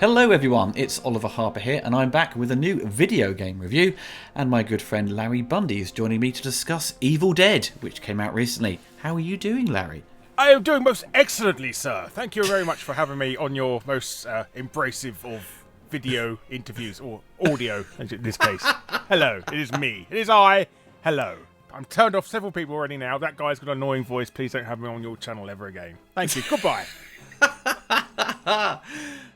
Hello everyone, it's Oliver Harper here, and I'm back with a new video game review, and my good friend Larry Bundy is joining me to discuss Evil Dead, which came out recently. How are you doing, Larry? I am doing most excellently, sir. Thank you very much for having me on your most embracive of video interviews, or audio in this case. Hello, it is me. It is I. Hello. I'm turned off several people already now. That guy's got an annoying voice. Please don't have me on your channel ever again. Thank you. Goodbye.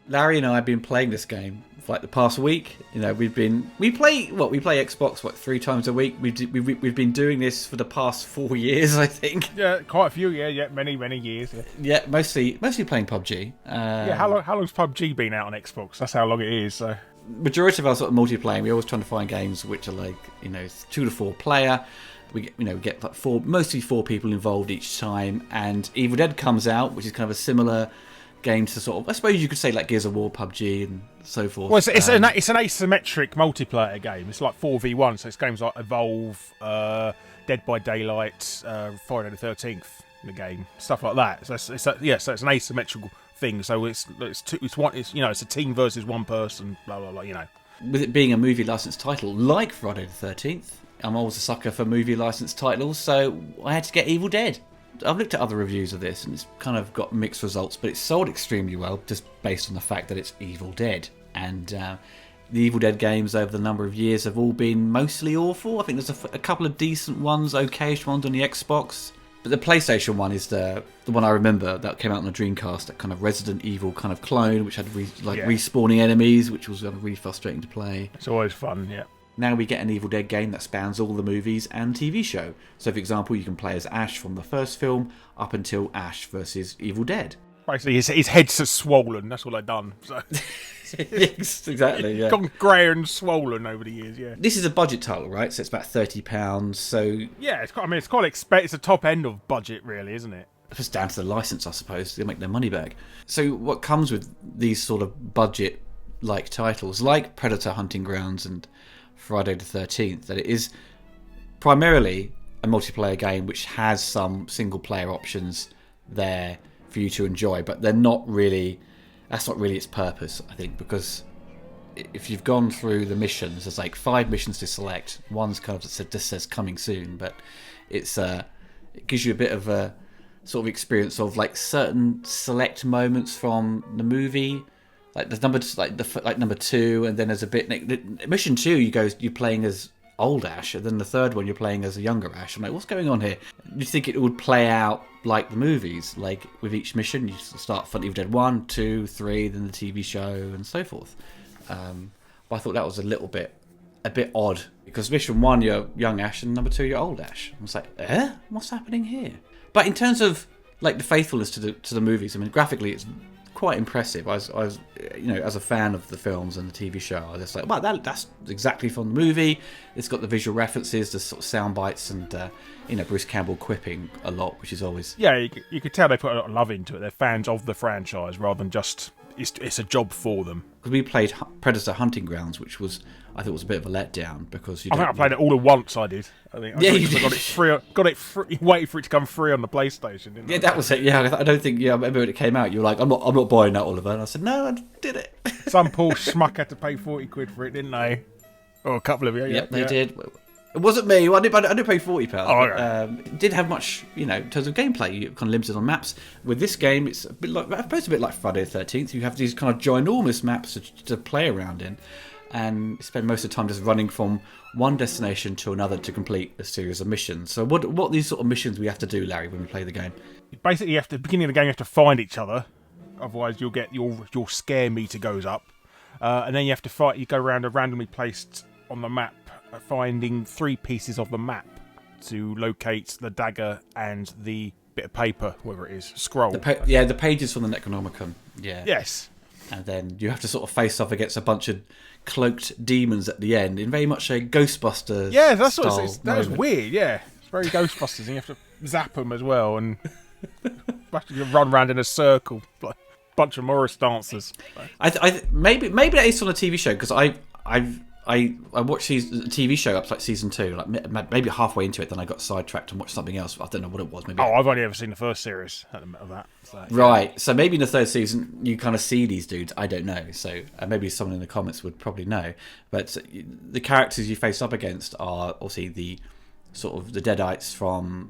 Larry and I have been playing this game for like the past week. You know, we play Xbox 3 times a week. We've been doing this for the past 4 years, I think. Yeah, quite a few. Yeah, many years. Yeah, mostly playing PUBG. How long's PUBG been out on Xbox? That's how long it is. So. Majority of our sort of multiplayer, we're always trying to find games which are like 2 to 4 player. We get like mostly 4 people involved each time, and Evil Dead comes out, which is kind of a similar game to sort of, I suppose you could say, like Gears of War, PUBG, and so forth. Well, it's an asymmetric multiplayer game. It's like 4v1, so it's games like Evolve, Dead by Daylight, Friday the 13th, the game, stuff like that. So it's an asymmetrical thing. So it's a team versus one person, blah blah blah. With it being a movie licensed title like Friday the 13th, I'm always a sucker for movie licensed titles, so I had to get Evil Dead. I've looked at other reviews of this and it's kind of got mixed results, but it's sold extremely well just based on the fact that it's Evil Dead. And the Evil Dead games over the number of years have all been mostly awful. I think there's a couple of decent ones, okayish ones on the Xbox. But the PlayStation one is the one I remember that came out on the Dreamcast, that kind of Resident Evil kind of clone, which had respawning enemies, which was really frustrating to play. It's always fun, yeah. Now we get an Evil Dead game that spans all the movies and TV show. So, for example, you can play as Ash from the first film up until Ash versus Evil Dead. Basically, his head's so swollen. That's what they've done. So. Yes, exactly. Yeah. Gone grey and swollen over the years. Yeah. This is a budget title, right? So it's about £30. So yeah, it's a top end of budget, really, isn't it? It's down to the license, I suppose. They make their money back. So what comes with these sort of budget-like titles, like Predator: Hunting Grounds and Friday the 13th, that it is primarily a multiplayer game which has some single-player options there for you to enjoy, but that's not really its purpose, I think, because if you've gone through the missions, there's like 5 missions to select. One's kind of just says coming soon, but it gives you a bit of a sort of experience of like certain select moments from the movie, like the number 2, and then there's a bit mission 2 you're playing as old Ash, and then the third one you're playing as a younger Ash. I'm like, what's going on here? You'd think it would play out like the movies, like with each mission you start from Evil Dead 1, 2, 3, then the TV show and so forth. But I thought that was a bit odd, because mission 1 you're young Ash and number 2 you're old Ash. I was like, what's happening here? But in terms of like the faithfulness to the movies, I mean, graphically it's quite impressive. I was as a fan of the films and the TV show, I was just like, wow, that's exactly from the movie. It's got the visual references, the sort of sound bites, and Bruce Campbell quipping a lot, which is always... Yeah, you could tell they put a lot of love into it. They're fans of the franchise rather than just it's a job for them. Because we played Predator: Hunting Grounds, which I thought was a bit of a letdown, because I think I played it all at once. I did. I got it free. Waited for it to come free on the PlayStation. Didn't I? That was it. Yeah, I don't think. Yeah, I remember when it came out. You were like, I'm not buying that, Oliver. And I said, no, I did it. Some poor schmuck had to pay £40 for it, didn't they? Or a couple of you. Yep, they did. It wasn't me. I didn't pay £40. Oh, okay. It did have much, in terms of gameplay. You're kind of limited on maps. With this game, it's a bit like Friday the 13th. You have these kind of ginormous maps to play around in, and spend most of the time just running from one destination to another to complete a series of missions. So what are these sort of missions we have to do, Larry, when we play the game? Basically, at the beginning of the game, you have to find each other. Otherwise, you'll get your scare meter goes up. And then you have to fight. You go around a randomly placed on the map, finding 3 pieces of the map to locate the dagger and the bit of paper, whatever it is, scroll. The pages from the Necronomicon. Yeah. Yes. And then you have to sort of face off against a bunch of cloaked demons at the end, in very much a Ghostbusters. Yeah, that's what it's. That was weird. Yeah, it's very Ghostbusters, and you have to zap them as well, and you run around in a circle, like a bunch of Morris dancers. Maybe that is on a TV show, because I watched the TV show up to like season 2, like maybe halfway into it. Then I got sidetracked and watched something else. I don't know what it was. Maybe. Oh, I've only ever seen the first series of that. So, right. So maybe in the third season you kind of see these dudes. I don't know. So maybe someone in the comments would probably know. But the characters you face up against are obviously the sort of the Deadites from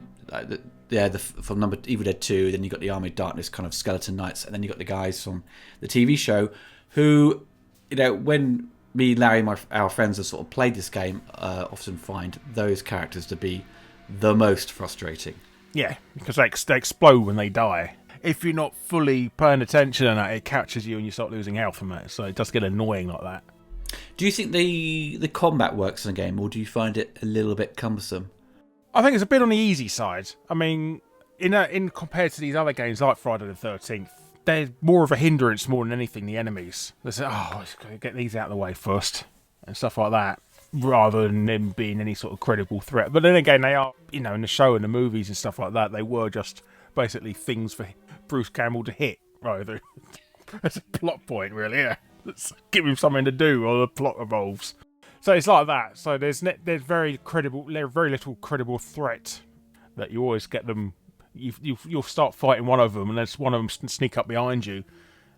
from number Evil Dead 2. Then you got the Army of Darkness kind of skeleton knights, and then you got the guys from the TV show who, when me, Larry, and our friends have sort of played this game, often find those characters to be the most frustrating. Yeah, because they explode when they die. If you're not fully paying attention and it catches you and you start losing health from it, so it does get annoying like that. Do you think the combat works in the game, or do you find it a little bit cumbersome? I think it's a bit on the easy side. I mean, in compared to these other games like Friday the 13th, they're more of a hindrance more than anything, the enemies. They say, let's get these out of the way first, and stuff like that, rather than them being any sort of credible threat. But then again, they are, in the show and the movies and stuff like that, they were just basically things for Bruce Campbell to hit, rather. That's a plot point, really, yeah. Let's give him something to do while the plot evolves. So it's like that. So there's very little credible threat that you always get them. You'll start fighting one of them, and then one of them sneak up behind you,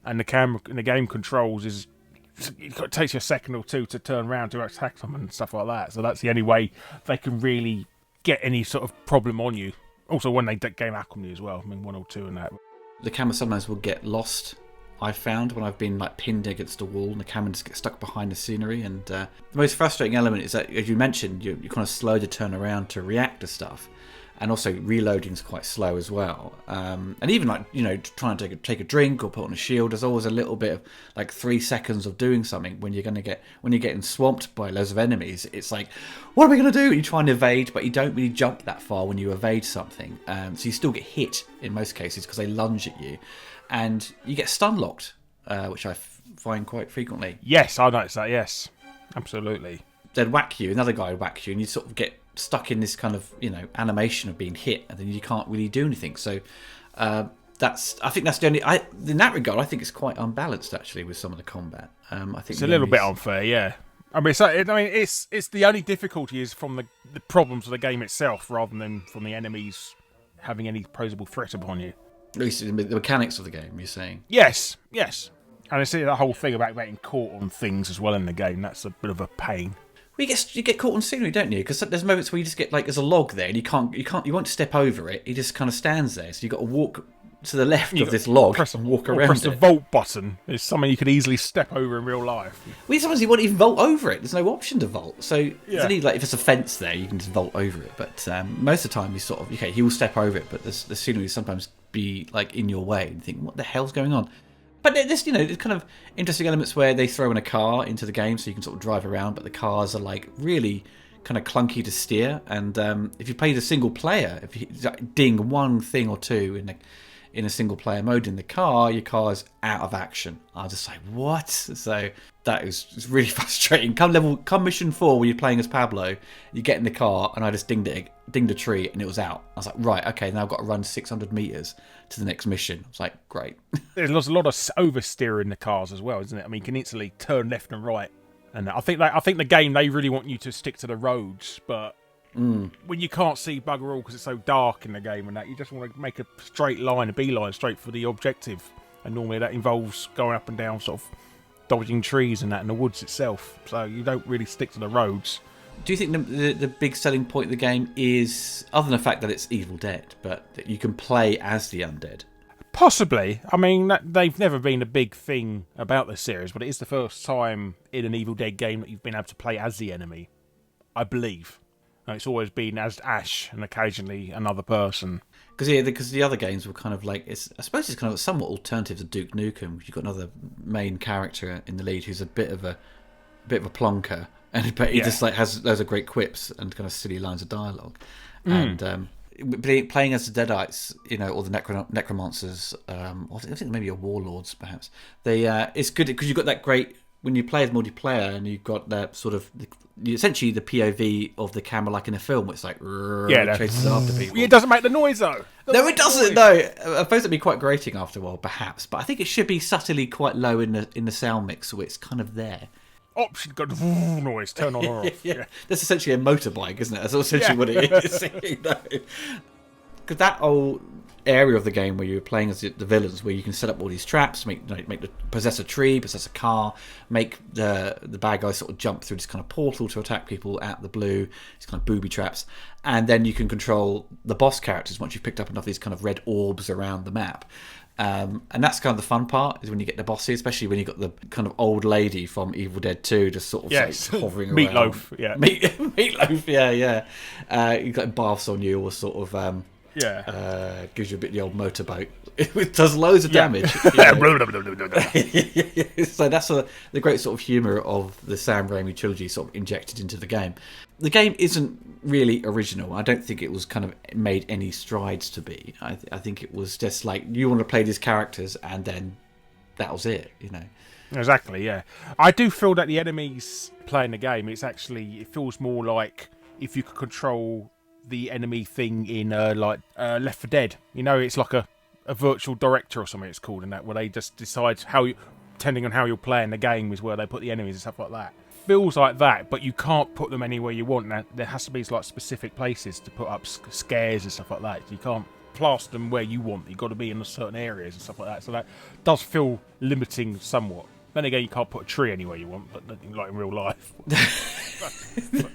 and the game controls is it takes you a second or two to turn around to attack them and stuff like that. So that's the only way they can really get any sort of problem on you. Also, when they game hack on you as well. I mean, 1 or 2 and that. The camera sometimes will get lost. I've found when I've been like pinned against a wall and the camera just gets stuck behind the scenery. And the most frustrating element is that, as you mentioned, you're kind of slow to turn around to react to stuff. And also reloading is quite slow as well. And even trying to take a drink or put on a shield, there's always a little bit of like 3 seconds of doing something when you're getting swamped by loads of enemies. It's like, what are we going to do? You try and evade, but you don't really jump that far when you evade something. So you still get hit in most cases because they lunge at you, and you get stun locked, which I find quite frequently. Yes, I noticed that. Yes, absolutely. They'd whack you, another guy would whack you, and you sort of get stuck in this kind of animation of being hit, and then you can't really do anything. So I think that's the only. In that regard, I think it's quite unbalanced actually with some of the combat. I think it's a little bit unfair, yeah. I mean, it's the only difficulty is from the problems of the game itself, rather than from the enemies having any posable threat upon you. At least the mechanics of the game, you're saying. Yes. And I see that whole thing about getting caught on things as well in the game. That's a bit of a pain. Well, you get caught on scenery, don't you? Because there's moments where you just get there's a log there, and you won't step over it. He just kind of stands there, so you got to walk to the left of this log and walk around. Press the vault button. It's something you could easily step over in real life. Well, sometimes you won't even vault over it. There's no option to vault. So it's only if it's a fence there, you can just vault over it. But most of the time, you sort of he will step over it, but the scenery will sometimes be in your way, and you think, what the hell's going on? But there's there's kind of interesting elements where they throw in a car into the game so you can sort of drive around, but the cars are really kind of clunky to steer. And if you play the single player, if you ding one thing or two in a single player mode in the car, your car is out of action. I was just like, what? So that is really frustrating. Come mission 4 where you're playing as Pablo, you get in the car, and I just dinged a tree and it was out. I was like, right, okay, now I've got to run 600 meters to the next mission. I was like, great. There's a lot of oversteer in the cars as well, isn't it? I mean, you can instantly turn left and right. And I think the game, they really want you to stick to the roads, but when you can't see bugger all because it's so dark in the game and that, you just want to make a straight line, a beeline straight for the objective. And normally that involves going up and down, sort of dodging trees and that in the woods itself. So you don't really stick to the roads. Do you think the big selling point of the game is, other than the fact that it's Evil Dead, but that you can play as the undead? Possibly. I mean, they've never been a big thing about this series, but it is the first time in an Evil Dead game that you've been able to play as the enemy, I believe. And it's always been as Ash and occasionally another person. Because the other games were kind of I suppose it's kind of somewhat alternative to Duke Nukem. You've got another main character in the lead who's a bit of a plonker. But he just has loads of great quips and kind of silly lines of dialogue. And playing as the Deadites, or the necromancers, I think maybe a warlords perhaps. It's good because you've got that great, when you play as multiplayer and you've got that sort of essentially the POV of the camera like in a film, it's chases after people. It doesn't make the noise though. No, it doesn't. No, I suppose it'd be quite grating after a while, perhaps. But I think it should be subtly quite low in the sound mix, so it's kind of there. option got noise, turn on or off. Yeah. That's essentially a motorbike, isn't it? That's essentially what it is. Because that whole area of the game where you're playing as the villains, where you can set up all these traps, possess a tree, possess a car, make the bad guys sort of jump through this kind of portal to attack people out the blue, these kind of booby traps, and then you can control the boss characters once you've picked up enough of these kind of red orbs around the map. And that's kind of the fun part, is when you get the bosses, especially when you've got the kind of old lady from Evil Dead 2 just sort of like hovering around. Meatloaf, yeah. Meatloaf, yeah. You've got baths on you, or sort of gives you a bit of the old motorboat. It does loads of damage. So that's the great sort of humour of the Sam Raimi trilogy sort of injected into the game. The game isn't really original. I don't think it was kind of made any strides to be. I think it was just like, you want to play these characters, and then that was it, you know. Exactly, yeah. I do feel that the enemies playing the game, it feels more like if you could control the enemy thing in Left 4 Dead. You know, it's like a virtual director or something it's called, and that, where they just decide depending on how you're playing the game, is where they put the enemies and stuff like that. Feels like that, but you can't put them anywhere you want. Now, there has to be like specific places to put up scares and stuff like that. You can't plaster them where you want. You've got to be in certain areas and stuff like that. So that does feel limiting somewhat. Then again, you can't put a tree anywhere you want, but nothing like in real life.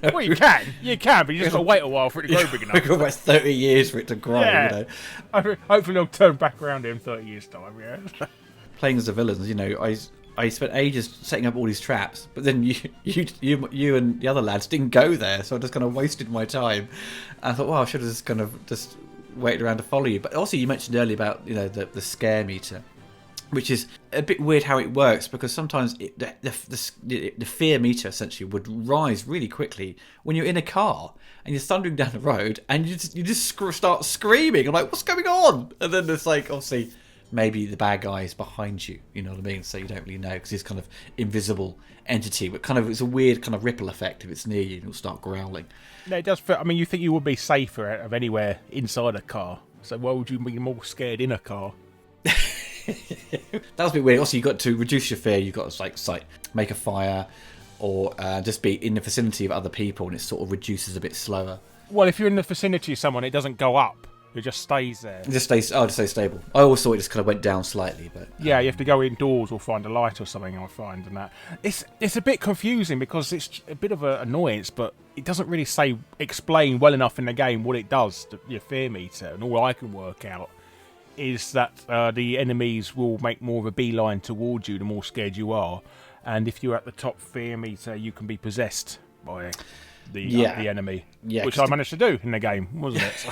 Well, you can, but you just got to wait a while for it to grow big enough. It's about 30 years for it to grow, yeah. You know. Hopefully they'll turn back around in 30 years' time, yeah. Playing as the villains, you know, I spent ages setting up all these traps, but then you and the other lads didn't go there, so I just kind of wasted my time. And I thought, well, I should have just kind of just waited around to follow you. But also, you mentioned earlier about, you know, the scare meter, which is a bit weird how it works, because sometimes the fear meter essentially would rise really quickly when you're in a car and you're thundering down the road, and you just start screaming. I'm like, what's going on? And then it's like, obviously, maybe the bad guy is behind you, you know what I mean? So you don't really know, because he's kind of invisible entity, but kind of it's a weird kind of ripple effect. If it's near you, it'll start growling. No, it does feel, I mean, you think you would be safer out of anywhere inside a car, so why would you be more scared in a car? That was a bit weird. Also, you've got to reduce your fear. You've got to like make a fire, or just be in the vicinity of other people, and it sort of reduces a bit slower. Well, if you're in the vicinity of someone, it doesn't go up. It just stays there. It just stays. Oh, it stays stable. I always thought it just kind of went down slightly, but yeah, you have to go indoors or find a light or something. I find, and that it's a bit confusing, because it's a bit of an annoyance, but it doesn't really explain well enough in the game what it does to your fear meter. And all I can work out is that the enemies will make more of a beeline towards you the more scared you are, and if you're at the top fear meter, you can be possessed by the enemy, which I managed to do in the game, wasn't it? So.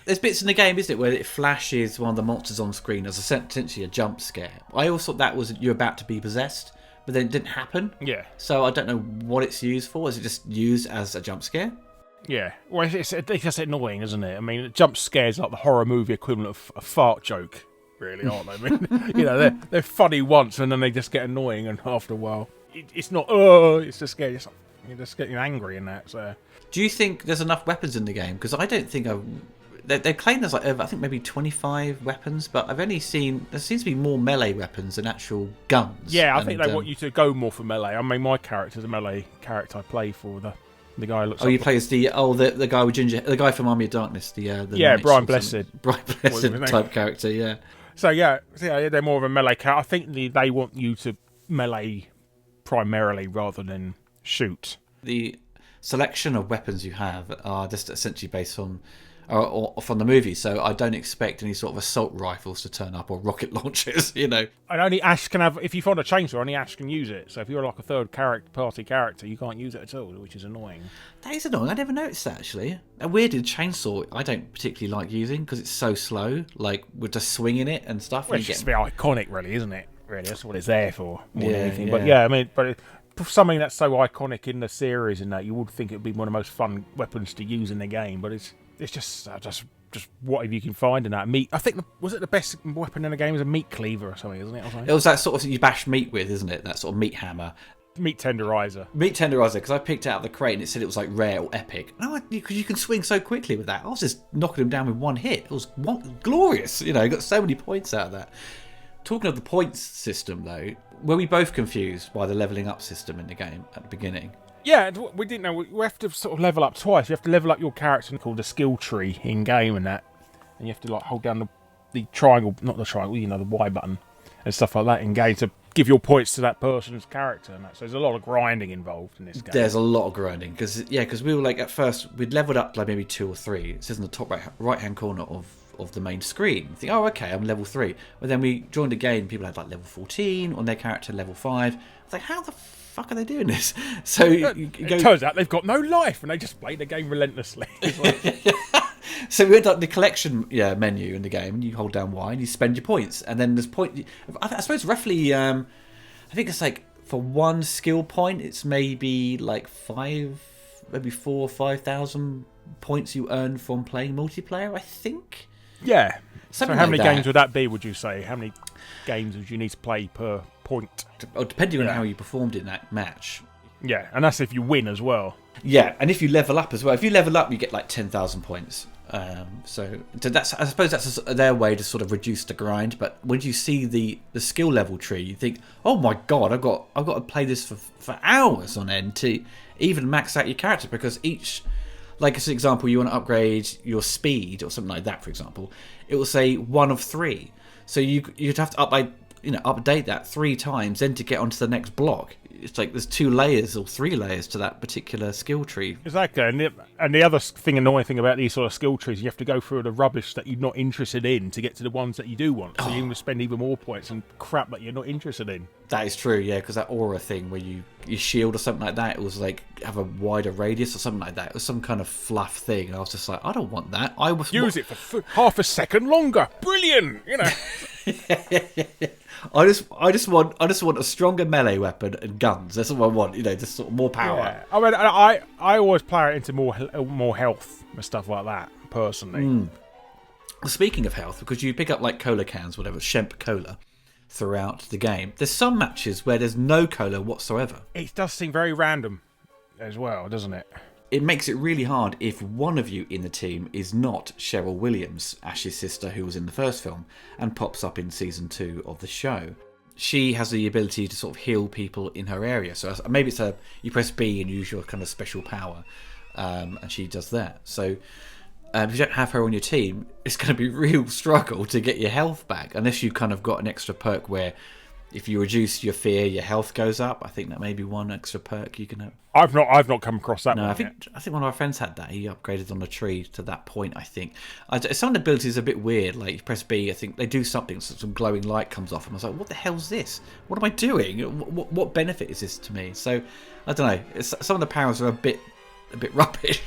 There's bits in the game, isn't it, where it flashes one of the monsters on screen as essentially a jump scare. I always thought that was you're about to be possessed, but then it didn't happen. Yeah. So I don't know what it's used for. Is it just used as a jump scare? Yeah. Well, it's just annoying, isn't it? I mean, jump scares are like the horror movie equivalent of a fart joke, really, aren't they? I mean, you know, they're funny once, and then they just get annoying, and after a while, it's not. It's just scary. You're just getting angry in that. So. Do you think there's enough weapons in the game? Because I don't think They claim there's I think maybe 25 weapons, but I've only seen there seems to be more melee weapons than actual guns. Yeah, I think they want you to go more for melee. I mean, my character's a melee character. I play for the guy who looks. Oh, you play as the guy with ginger, the guy from Army of Darkness, Brian Blessed, Brian Blessed type character, yeah. So yeah, they're more of a melee character. I think they want you to melee primarily rather than shoot. The selection of weapons you have are just essentially based on. Or from the movie, so I don't expect any sort of assault rifles to turn up or rocket launchers, you know. And only Ash can have, if you find a chainsaw, only Ash can use it. So if you're like a third-party character, you can't use it at all, which is annoying. That is annoying. I never noticed that, actually. A weirdly, chainsaw I don't particularly like using because it's so slow, like with just swinging it and stuff. Well, it's just a bit iconic, really, isn't it? Really, that's what it's there for, more than anything. Yeah. But yeah, I mean, something that's so iconic in the series and that, you would think it would be one of the most fun weapons to use in the game, but it's just whatever you can find in that meat. I think was it the best weapon in the game is a meat cleaver or something, isn't it? It was that sort of you bash meat with, isn't it? That sort of meat hammer. Meat tenderizer. Meat tenderizer, because I picked it out of the crate and it said it was like rare or epic. No, because you can swing so quickly with that. I was just knocking him down with one hit. It was glorious. You know, I got so many points out of that. Talking of the points system, though, were we both confused by the levelling up system in the game at the beginning? Yeah, we didn't know. We have to sort of level up twice. You have to level up your character called the skill tree in game and that, and you have to like hold down the triangle, not the triangle, the Y button and stuff like that in game to give your points to that person's character and that. So there's a lot of grinding involved in this game. There's a lot of grinding because we were like at first we'd leveled up like maybe 2 or 3. It says in the top right hand corner of the main screen. You think, oh, okay, I'm level 3. But then we joined a game, people had like level 14 on their character, level 5. I was like, how the fuck are they doing this? So it turns out they've got no life and they just play the game relentlessly. So we went up the collection menu in the game, and you hold down Y and you spend your points. And then there's I suppose roughly, I think it's like for 1 skill point, it's maybe like 4,000 or 5,000 points you earn from playing multiplayer, I think. Yeah. Something so how like many that. games would that be, would you say? How many games would you need to play per point? Depending on how you performed in that match. Yeah, and that's if you win as well. Yeah, and if you level up as well. If you level up, you get like 10,000 points. So that's, I suppose that's their way to sort of reduce the grind. But when you see the skill level tree, you think, oh my god, I've got to play this for hours on end to even max out your character, because each, like as an example, you want to upgrade your speed or something like that, for example, it will say 1 of 3. So you'd have to update that 3 times then to get onto the next block. It's like there's 2 layers or 3 layers to that particular skill tree. Exactly, and the other annoying thing about these sort of skill trees, you have to go through the rubbish that you're not interested in to get to the ones that you do want. So you're going to spend even more points and crap that you're not interested in. That is true, yeah, because that aura thing where you shield or something like that, it was like have a wider radius or something like that. It was some kind of fluff thing, and I was just like, I don't want that. Use it for half a second longer. Brilliant, you know. I just want a stronger melee weapon and guns. That's what I want. Just sort of more power. Yeah. I mean, I always play it into more health and stuff like that. Personally. Speaking of health, because you pick up like cola cans, whatever, Shemp cola, throughout the game. There's some matches where there's no cola whatsoever. It does seem very random, as well, doesn't it? It makes it really hard if one of you in the team is not Cheryl Williams, Ash's sister, who was in the first film and pops up in season 2 of the show. She has the ability to sort of heal people in her area. So maybe it's you press B and use your kind of special power, and she does that. So if you don't have her on your team, it's going to be a real struggle to get your health back, unless you kind of got an extra perk where if you reduce your fear, your health goes up. I think that may be one extra perk you can have. I've not come across that. No, I think one of our friends had that. He upgraded on the tree to that point, I think. Some of the abilities are a bit weird. Like you press B, I think they do something, so some glowing light comes off, and I was like, what the hell's this? What am I doing? What benefit is this to me? So I don't know. Some of the powers are a bit rubbish,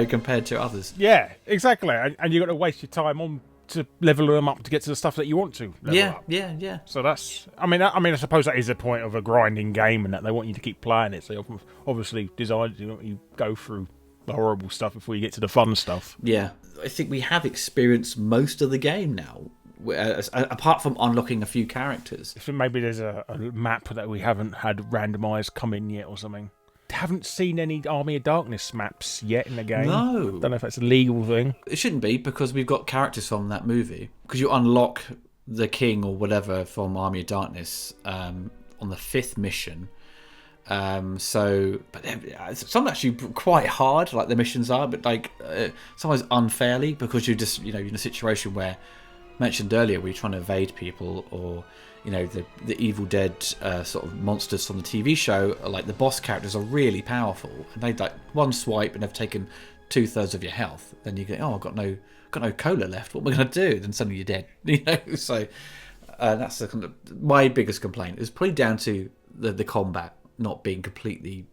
compared to others. Yeah, exactly. And you've got to waste your time on to level them up to get to the stuff that you want to level up. Yeah. So that's, I suppose that is the point of a grinding game, and that they want you to keep playing it. So you obviously designed you go through the horrible stuff before you get to the fun stuff. Yeah, I think we have experienced most of the game now, apart from unlocking a few characters. So maybe there's a map that we haven't had randomised come in yet or something. Haven't seen any Army of Darkness maps yet in the game. No. Don't know if that's a legal thing. It shouldn't be, because we've got characters from that movie. Because you unlock the king or whatever from Army of Darkness on the 5th mission. But some actually quite hard, like the missions are, but like sometimes unfairly, because you're just you're in a situation where, mentioned earlier, we're trying to evade people, or the Evil Dead sort of monsters from the TV show, like the boss characters are really powerful, and they like one swipe and they've taken 2/3 of your health. Then you go, oh, I've got no cola left. What am I going to do? Then suddenly you're dead. So that's my biggest complaint. It's probably down to the combat not being completely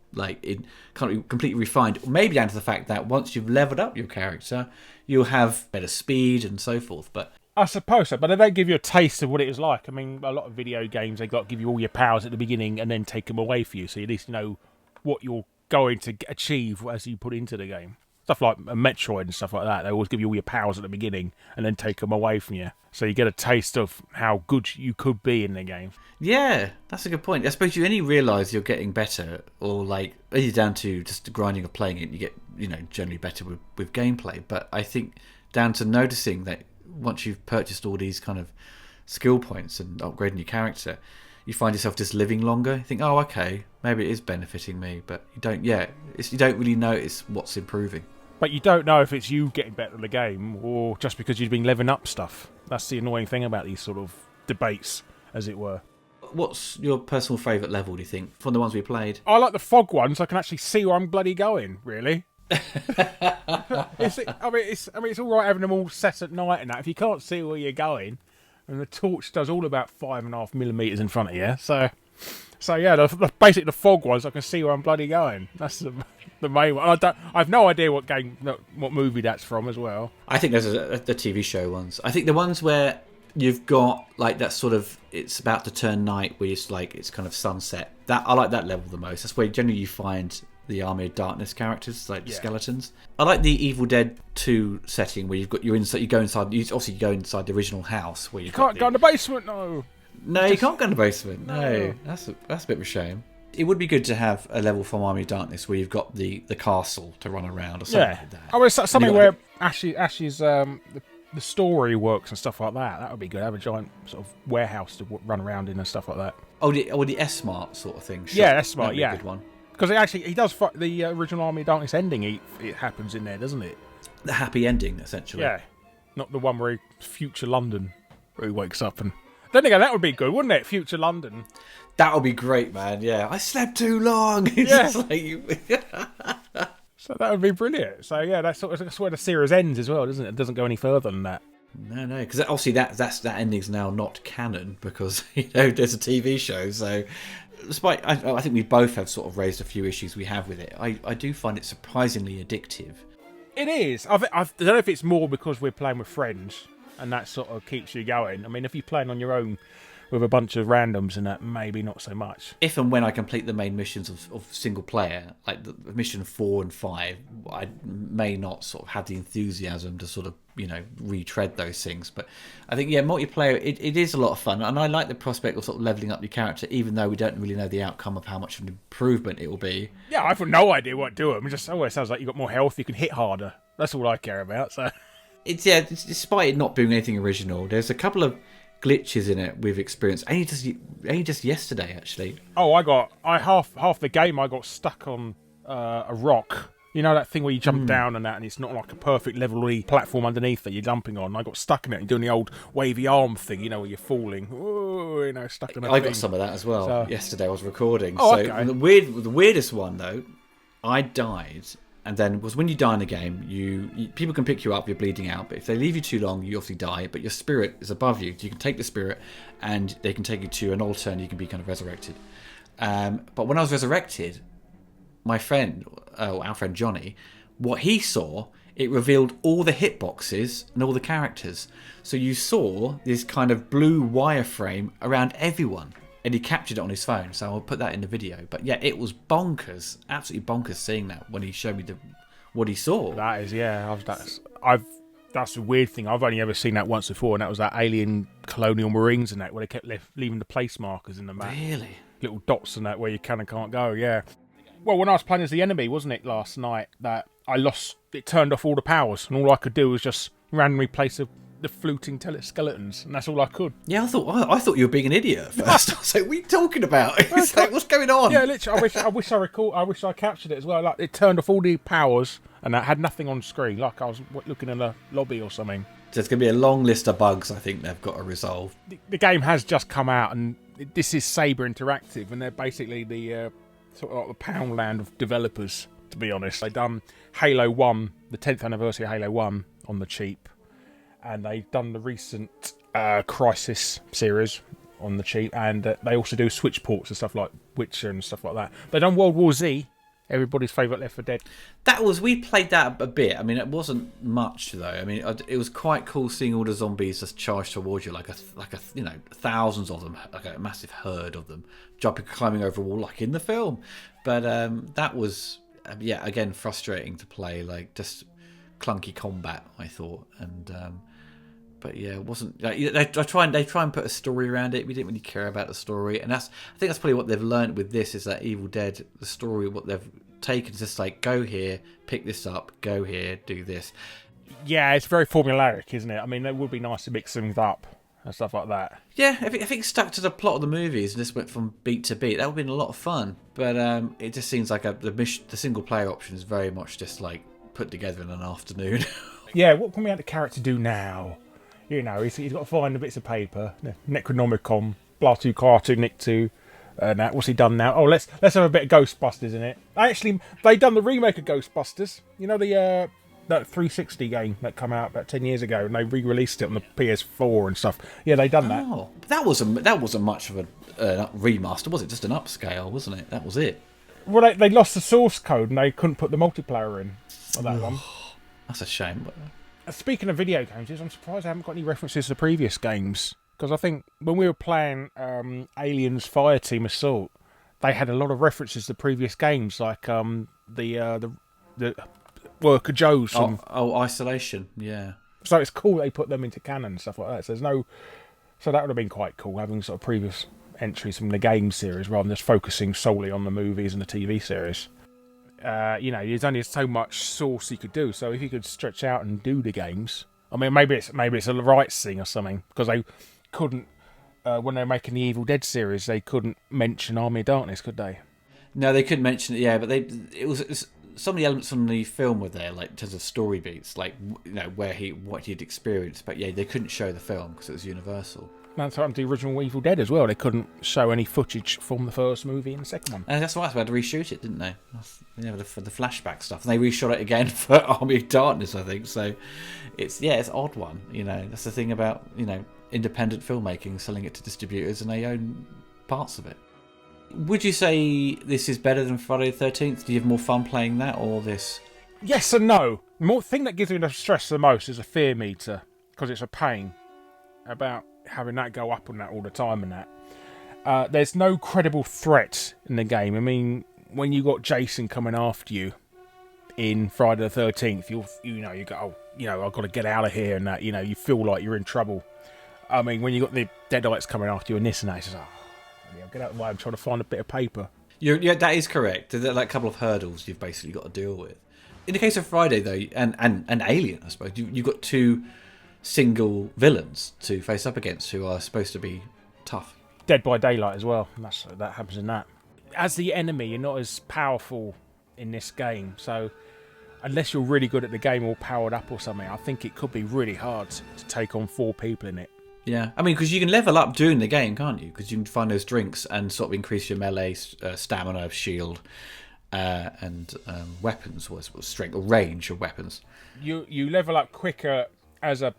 completely refined, or maybe down to the fact that once you've leveled up your character, you'll have better speed and so forth. But I suppose so, but they don't give you a taste of what it was like. I mean, a lot of video games, they got to give you all your powers at the beginning and then take them away for you, so you at least know what you're going to achieve as you put into the game. Stuff like Metroid and stuff like that, they always give you all your powers at the beginning and then take them away from you, so you get a taste of how good you could be in the game. Yeah, that's a good point. I suppose you only realise you're getting better, or like, you're down to just the grinding of playing it, you get generally better with gameplay. But I think down to noticing that once you've purchased all these kind of skill points and upgrading your character, you find yourself just living longer. You think, oh, okay, maybe it is benefiting me, but you don't. Yeah, you don't really notice what's improving. But you don't know if it's you getting better at the game or just because you've been leveling up stuff. That's the annoying thing about these sort of debates, as it were. What's your personal favourite level, do you think, from the ones we played? I like the fog ones. I can actually see where I'm bloody going, really. It's all right having them all set at night and that. If you can't see where you're going, and the torch does all about 5.5 millimeters in front of you, so yeah, basically the fog ones, I can see where I'm bloody going. That's the main one. I've no idea what movie that's from as well. I think there's the TV show ones. I think the ones where you've got like that sort of, it's about to turn night, where it's kind of sunset. That I like that level the most. That's where generally you find the Army of Darkness characters, like the skeletons. I like the Evil Dead 2 setting where you're inside. You go inside the original house where you can't go in the basement. No, you can't go in the basement. No, that's a bit of a shame. It would be good to have a level from Army of Darkness where you've got the castle to run around or something like that. Oh, it's something where Ash's the story works and stuff like that. That would be good. Have a giant sort of warehouse to run around in and stuff like that. Oh, the S-Mart sort of thing. Yeah, S-Mart, yeah. A good one. Because he does the original Army of Darkness ending. It happens in there, doesn't it? The happy ending, essentially. Yeah, not the one where future London, where he wakes up and. Then again, that would be good, wouldn't it? Future London. That would be great, man. Yeah, I slept too long. It's just like you. So that would be brilliant. So yeah, that's where the series ends as well, doesn't it? It doesn't go any further than that. No, because obviously that ending's now not canon because there's a TV show. So, despite I think we both have sort of raised a few issues we have with it. I do find it surprisingly addictive. It is. I don't know if it's more because we're playing with friends and that sort of keeps you going. I mean, if you're playing on your own with a bunch of randoms and that, maybe not so much. If and when I complete the main missions of single player, like the mission 4 and 5, I may not sort of have the enthusiasm to sort of, retread those things. But I think, multiplayer, it is a lot of fun. And I like the prospect of sort of leveling up your character, even though we don't really know the outcome of how much of an improvement it will be. Yeah, I've no idea what to do. It just always sounds like you've got more health, you can hit harder. That's all I care about, so... Despite it not being anything original, there's a couple of glitches in it we've experienced. Only just yesterday, actually. Oh, half the game I got stuck on a rock. You know that thing where you jump down and that, and it's not like a perfect levelly platform underneath that you're jumping on. I got stuck in it and doing the old wavy arm thing, where you're falling. Ooh, stuck in a thing. Got some of that as well. So, yesterday I was recording. Okay. The weirdest one though, I died. And then was when you die in the game, you people can pick you up, you're bleeding out, but if they leave you too long, you obviously die, but your spirit is above you. You can take the spirit and they can take you to an altar and you can be kind of resurrected. But when I was resurrected, my friend, our friend Johnny, what he saw, it revealed all the hitboxes and all the characters. So you saw this kind of blue wireframe around everyone. And he captured it on his phone, so I'll put that in the video. But yeah, it was bonkers, absolutely bonkers seeing that when he showed me what he saw. That is, yeah, that's a weird thing. I've only ever seen that once before, and that was that alien colonial marines and that, where they kept leaving the place markers in the map. Really? Little dots and that where you can and can't go, yeah. Well, when I was playing as the enemy, wasn't it, last night, that it turned off all the powers, and all I could do was just randomly place the fluting skeletons, and that's all I could. Yeah, I thought you were being an idiot at first. I was like, what are you talking about? It's like, what's going on? Yeah, literally, I wish I captured it as well. Like, it turned off all the powers, and I had nothing on screen, like I was looking in a lobby or something. There's going to be a long list of bugs I think they've got to resolve. The game has just come out, and this is Saber Interactive, and they're basically the sort of like the Poundland of developers, to be honest. They've done Halo 1, the 10th anniversary of Halo 1 on the cheap. And they've done the recent Crisis series on the cheap, and they also do Switch ports and stuff like Witcher and stuff like that. They've done World War Z, everybody's favourite Left 4 Dead. We played that a bit. I mean, it wasn't much though. I mean, it was quite cool seeing all the zombies just charge towards you, like a thousands of them, like a massive herd of them, climbing over a wall like in the film. But that was again frustrating to play, like just clunky combat, I thought, and. But yeah, it wasn't. Like, they try and put a story around it. We didn't really care about the story, and I think that's probably what they've learned with this is that Evil Dead, the story, what they've taken is just like go here, pick this up, go here, do this. Yeah, it's very formulaic, isn't it? I mean, it would be nice to mix things up and stuff like that. Yeah, if it stuck to the plot of the movies and just went from beat to beat, that would have been a lot of fun. But it just seems like the single player option is very much just like put together in an afternoon. Yeah, what can we have the character do now? You know, he's got to find the bits of paper, Necronomicon, Blatu Cartoon, Nick 2. What's he done now? Oh, let's have a bit of Ghostbusters in it. Actually, they done the remake of Ghostbusters. You know that 360 game that came out about 10 years ago, and they re-released it on the PS4 and stuff. Yeah, they done that. Oh, that wasn't much of a remaster, was it? Just an upscale, wasn't it? That was it. Well, they lost the source code and they couldn't put the multiplayer in on that one. That's a shame. Speaking of video games, I'm surprised I haven't got any references to previous games. Because I think when we were playing Aliens Fireteam Assault, they had a lot of references to previous games, like the Worker Joe's. Isolation, yeah. So it's cool they put them into canon and stuff like that. So so that would have been quite cool, having sort of previous entries from the game series rather than just focusing solely on the movies and the TV series. There's only so much source you could do. So if you could stretch out and do the games, I mean, maybe it's a rights thing or something, because they couldn't, when they were making the Evil Dead series, they couldn't mention Army of Darkness, could they? No, they couldn't mention it. Yeah, but it was some of the elements from the film were there, like in terms of story beats, like what he'd experienced. But yeah, they couldn't show the film because it was Universal. That's what happened to the original Evil Dead as well. They couldn't show any footage from the first movie and the second one. And that's why they had to reshoot it, didn't they? For the flashback stuff, and they reshot it again for Army of Darkness, I think. So it's an odd one. That's the thing about independent filmmaking, selling it to distributors, and they own parts of it. Would you say this is better than Friday the 13th? Do you have more fun playing that or this? Yes and no. The thing that gives me the stress the most is a fear meter, because it's a pain about having that go up and that all the time and that. There's no credible threat in the game. I mean, when you got Jason coming after you in Friday the 13th, you go, I've got to get out of here, and that, you feel like you're in trouble. I mean, when you got the Deadites coming after you and this and that, it's just, get out of the way, I'm trying to find a bit of paper. Yeah, that is correct. There are like a couple of hurdles you've basically got to deal with. In the case of Friday, though, and Alien, I suppose, you've got two single villains to face up against who are supposed to be tough. Dead by Daylight as well. That happens in that. As the enemy, you're not as powerful in this game, so unless you're really good at the game or powered up or something, I think it could be really hard to take on 4 people in it. Yeah, I mean, because you can level up during the game, can't you? Because you can find those drinks and sort of increase your melee, stamina, shield, and weapons, or strength or range of weapons. You level up quicker as a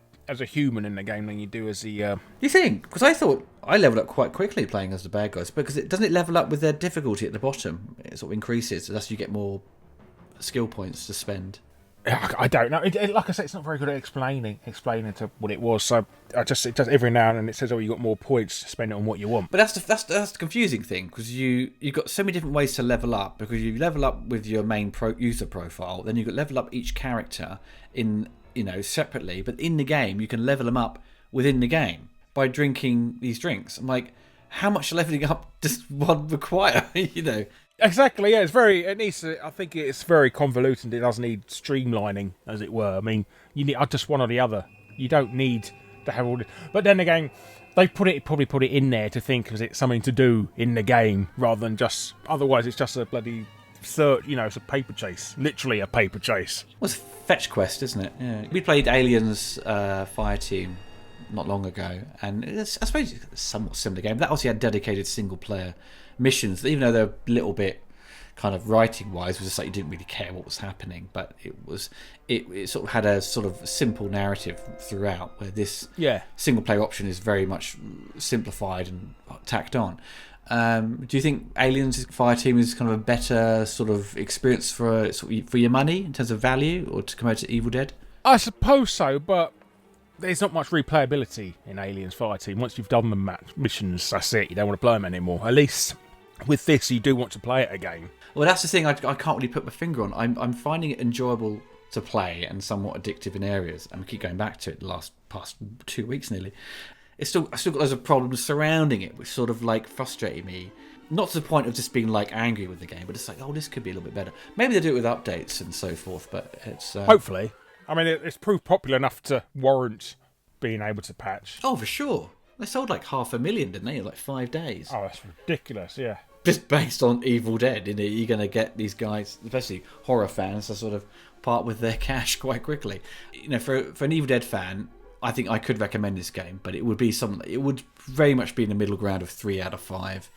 human in the game than you do as the. You think? Because I thought I leveled up quite quickly playing as the bad guys, because it doesn't level up with their difficulty at the bottom. It sort of increases, so that's you get more skill points to spend. I don't know. Like I said, it's not very good at explaining to what it was. So it does every now and then. It says, "Oh, you got more points to spend it on what you want." But that's the confusing thing, because you've got so many different ways to level up. Because you level up with your main user profile, then you got level up each character in separately. But in the game, you can level them up within the game by drinking these drinks. I'm like, how much leveling up does one require? Exactly, yeah. I think it's very convoluted. It does need streamlining, as it were. I mean, you need just one or the other. You don't need to have all the... But then again, they probably put it in there to think of it something to do in the game, rather than just... Otherwise, it's just a bloody search, it's a paper chase. Literally a paper chase. Well, it's Fetch Quest, isn't it? Yeah. We played Aliens Fireteam not long ago, and I suppose it's a somewhat similar game. That also had dedicated single-player missions, even though they're a little bit kind of writing wise, was just like you didn't really care what was happening, but it sort of had a sort of simple narrative throughout, where this single player option is very much simplified and tacked on. Do you think Aliens Fireteam is kind of a better sort of experience for your money in terms of value, or to compare to Evil Dead? I suppose so, but there's not much replayability in Aliens Fireteam. Once you've done the missions, that's it. You don't want to play them anymore. At least with this, you do want to play it again. Well, that's the thing I can't really put my finger on. I'm finding it enjoyable to play and somewhat addictive in areas, and we keep going back to it the past 2 weeks nearly. I've still got loads of problems surrounding it, which sort of like frustrated me. Not to the point of just being like angry with the game, but it's like, this could be a little bit better. Maybe they do it with updates and so forth, but it's... Hopefully. I mean, it's proved popular enough to warrant being able to patch. Oh, for sure. They sold like 500,000, didn't they? In like 5 days. Oh, that's ridiculous, yeah. Just based on Evil Dead, you're going to get these guys, especially horror fans, to sort of part with their cash quite quickly. For an Evil Dead fan, I think I could recommend this game, but it would be it would very much be in the middle ground of 3 out of 5.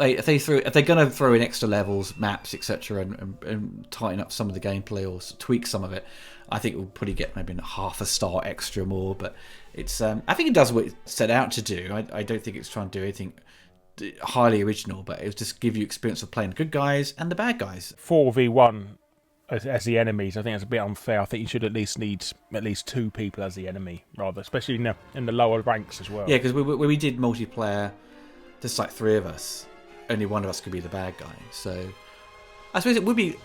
If they're going to throw in extra levels, maps, etc., and tighten up some of the gameplay or tweak some of it, I think it will probably get maybe half a star extra more. But it's I think it does what it set out to do. I don't think it's trying to do anything highly original, but it will just give you experience of playing the good guys and the bad guys. 4v1 as the enemies, I think that's a bit unfair. I think you should at least need 2 people as the enemy, rather, especially in the lower ranks as well. Yeah, because when we did multiplayer, just like 3 of us, only one of us could be the bad guy. So I suppose it would be,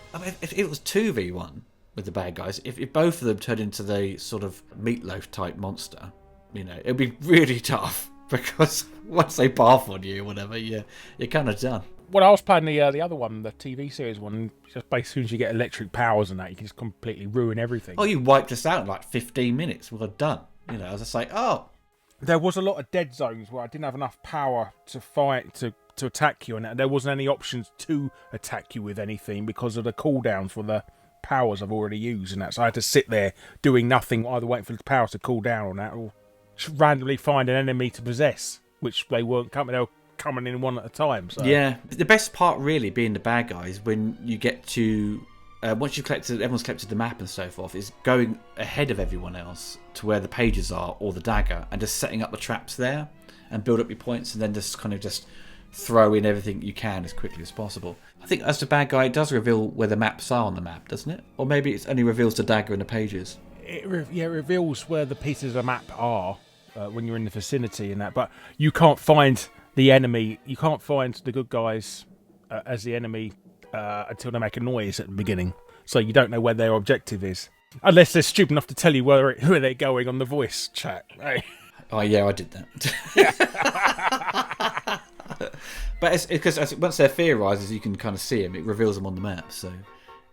if it was 2v1 with the bad guys, if both of them turned into the sort of meatloaf type monster, it'd be really tough, because once they barf on you or whatever, you're kind of done. Well, I was playing the other one, the TV series one. Just basically, as soon as you get electric powers and that, you can just completely ruin everything. Oh, you wiped us out in like 15 minutes. We're done. I was just like, oh. There was a lot of dead zones where I didn't have enough power to fight to attack you, and there wasn't any options to attack you with anything because of the cooldowns for the powers I've already used and that. So I had to sit there doing nothing, either waiting for the powers to cool down on that, or randomly find an enemy to possess, which they weren't coming. They were coming in one at a time. So. Yeah, the best part really being the bad guys when you get to once everyone's collected the map and so forth, is going ahead of everyone else to where the pages are or the dagger and just setting up the traps there and build up your points, and then just kind of just throw in everything you can as quickly as possible. I think as the bad guy, it does reveal where the maps are on the map, doesn't it? Or maybe it only reveals the dagger and the pages. It reveals where the pieces of the map are when you're in the vicinity and that, but you can't find the enemy, you can't find the good guys as the enemy until they make a noise at the beginning. So you don't know where their objective is. Unless they're stupid enough to tell you where they're going on the voice chat. Right? Oh yeah, I did that. But it's because once their fear rises, you can kind of see them. It reveals them on the map. So,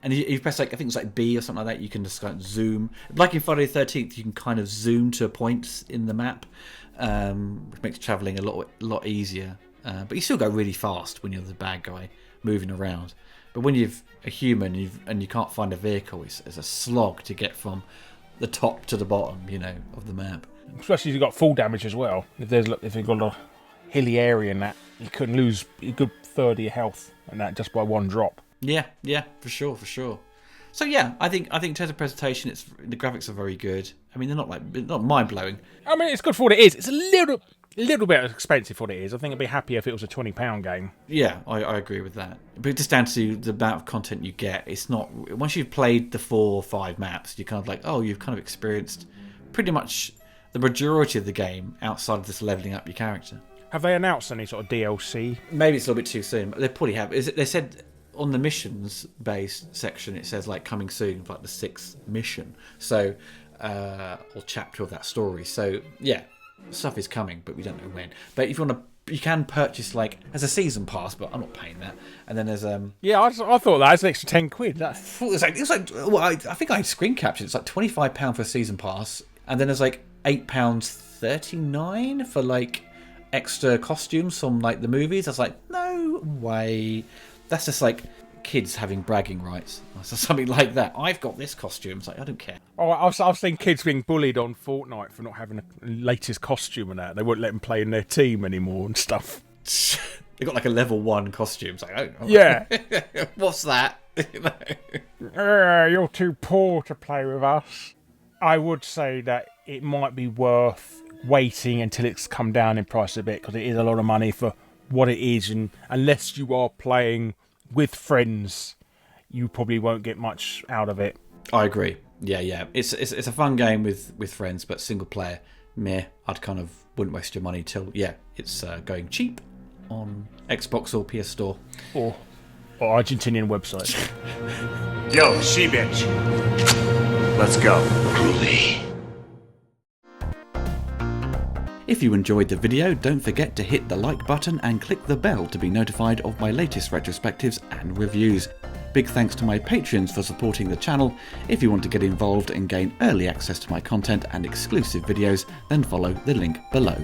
and you press I think it's like B or something like that. You can just kind of zoom. Like in Friday the 13th, you can kind of zoom to points in the map, which makes travelling a lot easier. But you still go really fast when you're the bad guy moving around. But when you're a human and you can't find a vehicle, it's a slog to get from the top to the bottom, of the map. Especially if you've got full damage as well. If you've got a hilly area and that, you can lose a good third of your health and that just by one drop. Yeah, for sure. So yeah, I think in terms of presentation, the graphics are very good. I mean, they're not mind blowing. I mean, it's good for what it is. It's a little bit expensive for what it is. I think I'd be happier if it was a £20 game. Yeah, I agree with that. But just down to the amount of content you get, it's not. Once you've played the 4 or 5 maps, you're kind of like, oh, you've kind of experienced pretty much the majority of the game outside of just leveling up your character. Have they announced any sort of DLC? Maybe it's a little bit too soon, but they probably have. They said on the missions-based section, it says like coming soon, like the 6th mission, so or chapter of that story. So yeah, stuff is coming, but we don't know when. But if you want to, you can purchase like as a season pass, but I'm not paying that. And then there's yeah, I thought that was an extra £10. It's like well, I think I screen captured. It's like £25 for a season pass, and then there's like £8.39 for like extra costumes from like the movies. I was like, no way. That's just like kids having bragging rights. So something like that. I've got this costume. It's like, I don't care. Oh, I've seen kids being bullied on Fortnite for not having the latest costume and that. They won't let them play in their team anymore and stuff. They got like a level 1 costume. It's like, oh, yeah. What's that? You're too poor to play with us. I would say that it might be worth waiting until it's come down in price a bit, because it is a lot of money for what it is, and unless you are playing with friends, you probably won't get much out of it. I agree. Yeah. It's a fun game with friends, but single player, meh. I'd kind of wouldn't waste your money till it's going cheap on Xbox or PS Store or Argentinian websites. Yo, she-bitch. Let's go. Groovy. If you enjoyed the video, don't forget to hit the like button and click the bell to be notified of my latest retrospectives and reviews. Big thanks to my patrons for supporting the channel. If you want to get involved and gain early access to my content and exclusive videos, then follow the link below.